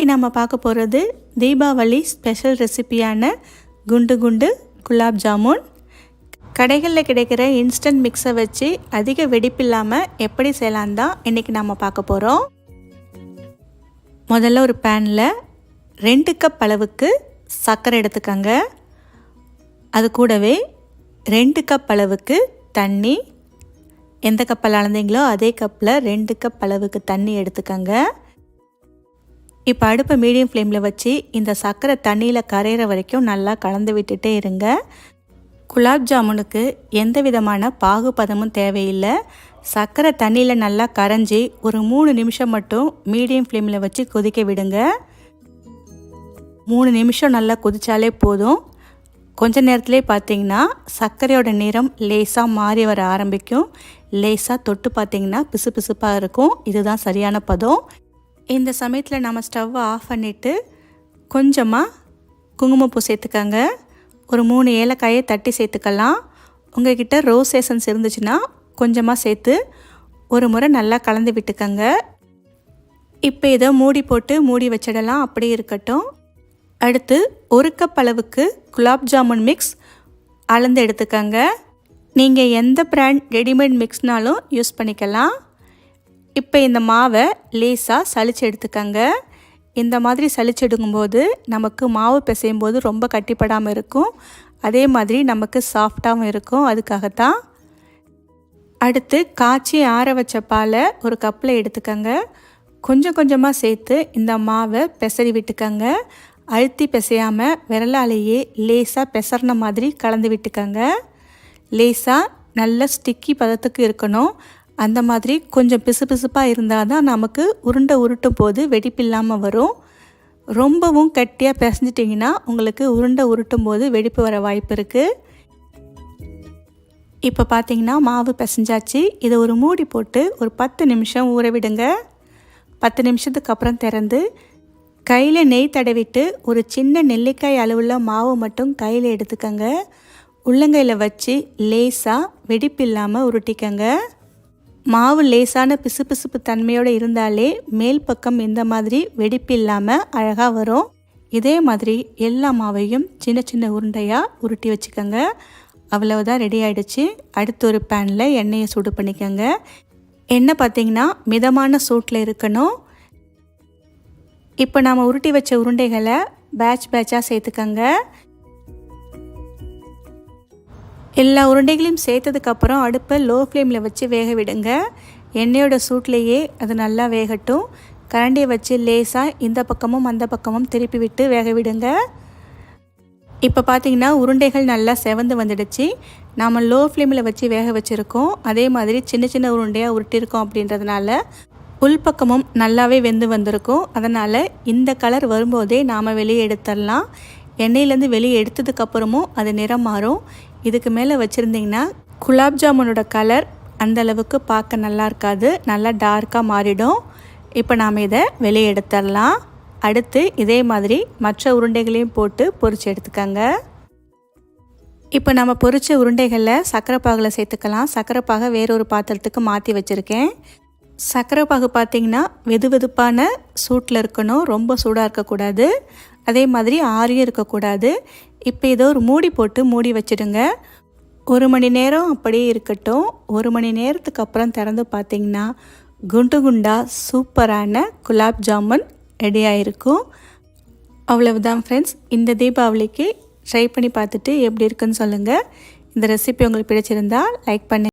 இன்றைக்கி நம்ம பார்க்க போகிறது தீபாவளி ஸ்பெஷல் ரெசிபியான குண்டு குண்டு குலாப் ஜாமுன். கடைகளில் கிடைக்கிற இன்ஸ்டன்ட் மிக்ஸை வச்சு அதிக வெடிப்பில்லாமல் எப்படி செய்யலாம் தான் இன்றைக்கி நம்ம பார்க்க போகிறோம். முதல்ல ஒரு பேனில் 2 கப் அளவுக்கு சர்க்கரை எடுத்துக்கோங்க. அது கூடவே 2 கப் அளவுக்கு தண்ணி, எந்த கப்பில் அளந்தீங்களோ அதே கப்பில் 2 கப் அளவுக்கு தண்ணி எடுத்துக்கோங்க. இப்போ அடுப்பை மீடியம் ஃப்ளேமில் வச்சு இந்த சர்க்கரை தண்ணியில் கரையிற வரைக்கும் நல்லா கலந்து விட்டுட்டே இருங்க. குலாப் ஜாமுனுக்கு எந்த விதமான பாகுபதமும் தேவையில்லை. சர்க்கரை தண்ணியில் நல்லா கரைஞ்சி ஒரு 3 நிமிஷம் மட்டும் மீடியம் ஃப்ளேமில் வச்சு கொதிக்க விடுங்க. 3 நிமிஷம் நல்லா கொதிச்சாலே போதும். கொஞ்ச நேரத்துலேயே பார்த்தீங்கன்னா சர்க்கரையோட நிறம் லேசாக மாறி வர ஆரம்பிக்கும். லேசாக தொட்டு பார்த்தீங்கன்னா பிசு பிசுப்பாக இருக்கும். இதுதான் சரியான பதம். இந்த சமயத்தில் நம்ம ஸ்டவ்வை ஆஃப் பண்ணிவிட்டு கொஞ்சமாக குங்குமப்பூ சேர்த்துக்கங்க. ஒரு 3 ஏலக்காயை தட்டி சேர்த்துக்கலாம். உங்கள்கிட்ட ரோஸ் எசன்ஸ் இருந்துச்சுன்னா கொஞ்சமாக சேர்த்து ஒரு முறை நல்லா கலந்து விட்டுக்கங்க. இப்போ இதை மூடி போட்டு மூடி வச்சிடலாம், அப்படியே இருக்கட்டும். அடுத்து 1 கப் அளவுக்கு குலாப் ஜாமுன் மிக்ஸ் அளந்து எடுத்துக்கங்க. நீங்கள் எந்த பிராண்ட் ரெடிமேட் மிக்ஸ்னாலும் யூஸ் பண்ணிக்கலாம். இப்போ இந்த மாவை லேசாக சளிச்சு எடுத்துக்கங்க. இந்த மாதிரி சளிச்சு எடுக்கும்போது நமக்கு மாவு பிசையும் போது ரொம்ப கட்டிப்படாமல் இருக்கும். அதே மாதிரி நமக்கு சாஃப்டாகவும் இருக்கும். அதுக்காகத்தான். அடுத்து காய்ச்சி ஆற வச்ச பாலை ஒரு கப்பில் எடுத்துக்கங்க. கொஞ்சம் கொஞ்சமாக சேர்த்து இந்த மாவை பிசறி விட்டுக்கங்க. அழுத்தி பிசையாமல் விரலாலேயே லேசாக பிசறின மாதிரி கலந்து விட்டுக்கங்க. லேசாக நல்ல ஸ்டிக்கி பதத்துக்கு இருக்கணும். அந்த மாதிரி கொஞ்சம் பிசு பிசுப்பாக இருந்தால் தான் நமக்கு உருண்டை உருட்டும் போது வெடிப்பில்லாமல் வரும். ரொம்பவும் கட்டியாக பிசைஞ்சிட்டிங்கன்னா உங்களுக்கு உருண்டை உருட்டும் போது வெடிப்பு வர வாய்ப்பு இருக்குது. இப்போ பார்த்தீங்கன்னா மாவு பிசைஞ்சாச்சு. இதை ஒரு மூடி போட்டு ஒரு 10 நிமிஷம் ஊற விடுங்க. 10 நிமிஷத்துக்கு அப்புறம் திறந்து கையில் நெய் தடவிட்டு ஒரு சின்ன நெல்லிக்காய் அளவுள்ள மாவு மட்டும் கையில் எடுத்துக்கங்க. உள்ளங்கையில் வச்சு லேசாக வெடிப்பில்லாமல் உருட்டிக்கங்க. மாவு லேசான பிசுபிசுப்பு தன்மையோடு இருந்தாலே மேல் பக்கம் இந்த மாதிரி வெடிப்பு இல்லாமல் அழகாக வரும். இதே மாதிரி எல்லா மாவையும் சின்ன சின்ன உருண்டையாக உருட்டி வச்சுக்கோங்க. அவ்வளவுதான், ரெடி ஆகிடுச்சு. அடுத்து ஒரு பேனில் எண்ணெயை சூடு பண்ணிக்கோங்க. எண்ணெய் பார்த்திங்கன்னா மிதமான சூட்டில் இருக்கணும். இப்போ நாம் உருட்டி வச்ச உருண்டைகளை பேட்சாக சேர்த்துக்கோங்க. எல்லா உருண்டைகளையும் சேர்த்ததுக்கப்புறம் அடுப்பை லோ ஃப்ளேமில் வச்சு வேக விடுங்க. எண்ணெயோட சூட்லேயே அது நல்லா வேகட்டும். கரண்டியை வச்சு லேசாக இந்த பக்கமும் அந்த பக்கமும் திருப்பி விட்டு வேக விடுங்க. இப்போ பார்த்திங்கன்னா உருண்டைகள் நல்லா செவந்து வந்துடுச்சு. நாம் லோ ஃப்ளேமில் வச்சு வேக வச்சுருக்கோம். அதே மாதிரி சின்ன சின்ன உருண்டையாக உருட்டியிருக்கோம். அப்படின்றதுனால உள்பக்கமும் நல்லாவே வெந்து வந்திருக்கும். அதனால் இந்த கலர் வரும்போதே நாம் வெளியே எடுத்துடலாம். எண்ணெயிலேருந்து வெளியே எடுத்ததுக்கப்புறமும் அது நிறம் மாறும். இதுக்கு மேலே வச்சுருந்திங்கன்னா குலாப் ஜாமுனோட கலர் அந்தளவுக்கு பார்க்க நல்லா இருக்காது. நல்லா டார்க்காக மாறிடும். இப்போ நாம் இதை வெளியே எடுத்துடலாம். அடுத்து இதே மாதிரி மற்ற உருண்டைகளையும் போட்டு பொரிச்சு எடுத்துக்கோங்க. இப்போ நம்ம பொரிச்ச உருண்டைகளில் சர்க்கரை பாகில் சேர்த்துக்கலாம். சர்க்கரை பாகை வேறொரு பாத்திரத்துக்கு மாற்றி வச்சுருக்கேன். சர்க்கரை பாகு பார்த்திங்கன்னா வெது வெதுப்பான சூட்டில் இருக்கணும். ரொம்ப சூடாக இருக்கக்கூடாது. அதே மாதிரி ஆறியும் இருக்கக்கூடாது. இப்போ இதை ஒரு மூடி போட்டு மூடி வச்சிடுங்க. 1 மணி நேரம் அப்படியே இருக்கட்டும். 1 மணி நேரத்துக்கு அப்புறம் திறந்து பார்த்திங்கன்னா குண்டு குண்டாக சூப்பரான குலாப் ஜாமுன் ரெடியாக இருக்கும். அவ்வளவுதான் ஃப்ரெண்ட்ஸ். இந்த தீபாவளிக்கு ட்ரை பண்ணி பார்த்துட்டு எப்படி இருக்குன்னு சொல்லுங்கள். இந்த ரெசிபி உங்களுக்கு பிடிச்சிருந்தால் லைக் பண்ணுங்கள்.